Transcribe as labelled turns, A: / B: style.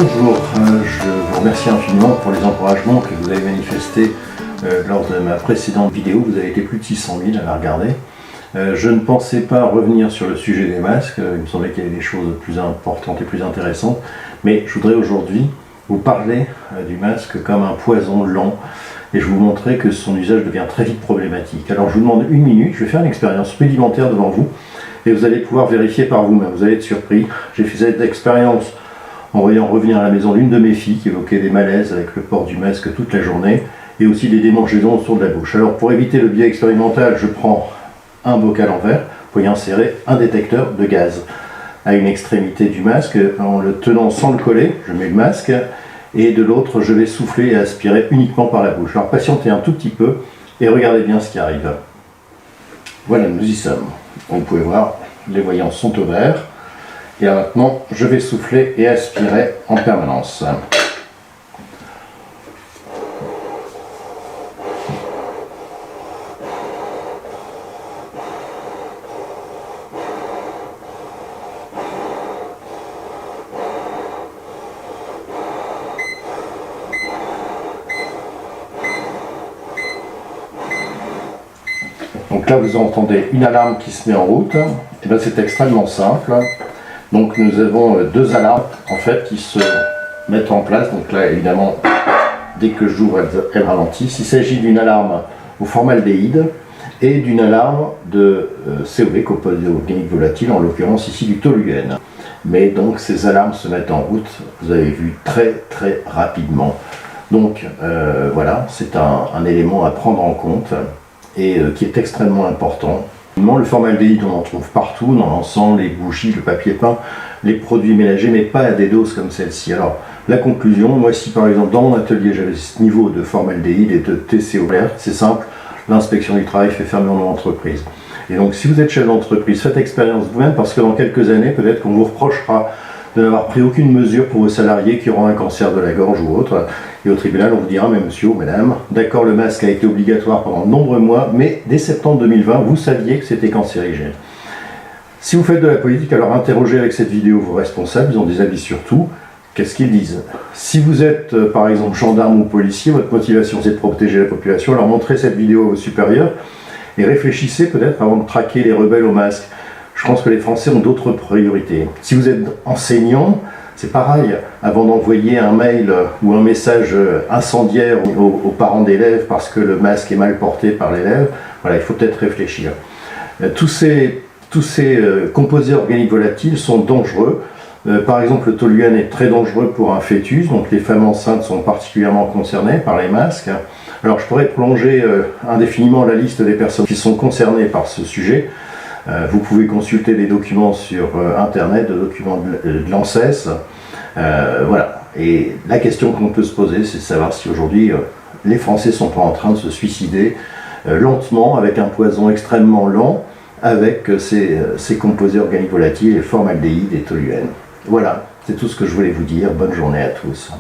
A: Bonjour, je vous remercie infiniment pour les encouragements que vous avez manifestés lors de ma précédente vidéo. Vous avez été plus de 600 000 à la regarder. Je ne pensais pas revenir sur le sujet des masques, il me semblait qu'il y avait des choses plus importantes et plus intéressantes, mais je voudrais aujourd'hui vous parler du masque comme un poison lent et je vais vous montrer que son usage devient très vite problématique. Alors je vous demande une minute, je vais faire une expérience rudimentaire devant vous et vous allez pouvoir vérifier par vous-même, vous allez être surpris. J'ai fait cette expérience en voyant revenir à la maison l'une de mes filles qui évoquait des malaises avec le port du masque toute la journée et aussi des démangeaisons autour de la bouche. Alors pour éviter le biais expérimental, je prends un bocal en verre, vous pouvez insérer un détecteur de gaz à une extrémité du masque, en le tenant sans le coller, je mets le masque, et de l'autre je vais souffler et aspirer uniquement par la bouche. Alors patientez un tout petit peu et regardez bien ce qui arrive. Voilà, nous y sommes. Vous pouvez voir, les voyants sont au vert. Et maintenant, je vais souffler et aspirer en permanence. Donc là, vous entendez une alarme qui se met en route. Et bien, c'est extrêmement simple. Donc nous avons deux alarmes en fait qui se mettent en place. Donc là évidemment dès que j'ouvre elles ralentissent. Il s'agit d'une alarme au formaldéhyde et d'une alarme de COV, composé organique volatile, en l'occurrence ici du toluène. Mais donc ces alarmes se mettent en route, vous avez vu, très rapidement. Donc voilà, c'est un élément à prendre en compte et qui est extrêmement important. Le formaldéhyde, on en trouve partout, dans l'encens, les bougies, le papier peint, les produits ménagers, mais pas à des doses comme celle-ci. Alors, la conclusion, moi si par exemple dans mon atelier j'avais ce niveau de formaldéhyde et de TCO, c'est simple, l'inspection du travail fait fermer mon entreprise. Et donc si vous êtes chef d'entreprise, faites expérience vous-même, parce que dans quelques années, peut-être qu'on vous reprochera de n'avoir pris aucune mesure pour vos salariés qui auront un cancer de la gorge ou autre. Et au tribunal, on vous dira, mais monsieur ou madame, d'accord, le masque a été obligatoire pendant de nombreux mois, mais dès septembre 2020, vous saviez que c'était cancérigène. Si vous faites de la politique, alors interrogez avec cette vidéo vos responsables, ils ont des avis sur tout. Qu'est-ce qu'ils disent? Si vous êtes, par exemple, gendarme ou policier, votre motivation c'est de protéger la population, alors montrez cette vidéo à vos supérieurs et réfléchissez peut-être avant de traquer les rebelles au masque. Je pense que les Français ont d'autres priorités. Si vous êtes enseignant, c'est pareil. Avant d'envoyer un mail ou un message incendiaire aux parents d'élèves parce que le masque est mal porté par l'élève, voilà, il faut peut-être réfléchir. Tous ces composés organiques volatiles sont dangereux. Par exemple, le toluène est très dangereux pour un fœtus, donc les femmes enceintes sont particulièrement concernées par les masques. Alors je pourrais prolonger indéfiniment la liste des personnes qui sont concernées par ce sujet. Vous pouvez consulter des documents sur internet, des documents de l'ANSES. Voilà. Et la question qu'on peut se poser, c'est de savoir si aujourd'hui les Français sont pas en train de se suicider lentement avec un poison extrêmement lent avec ces composés organiques volatiles, les formaldéhyde et toluène. Voilà, c'est tout ce que je voulais vous dire. Bonne journée à tous.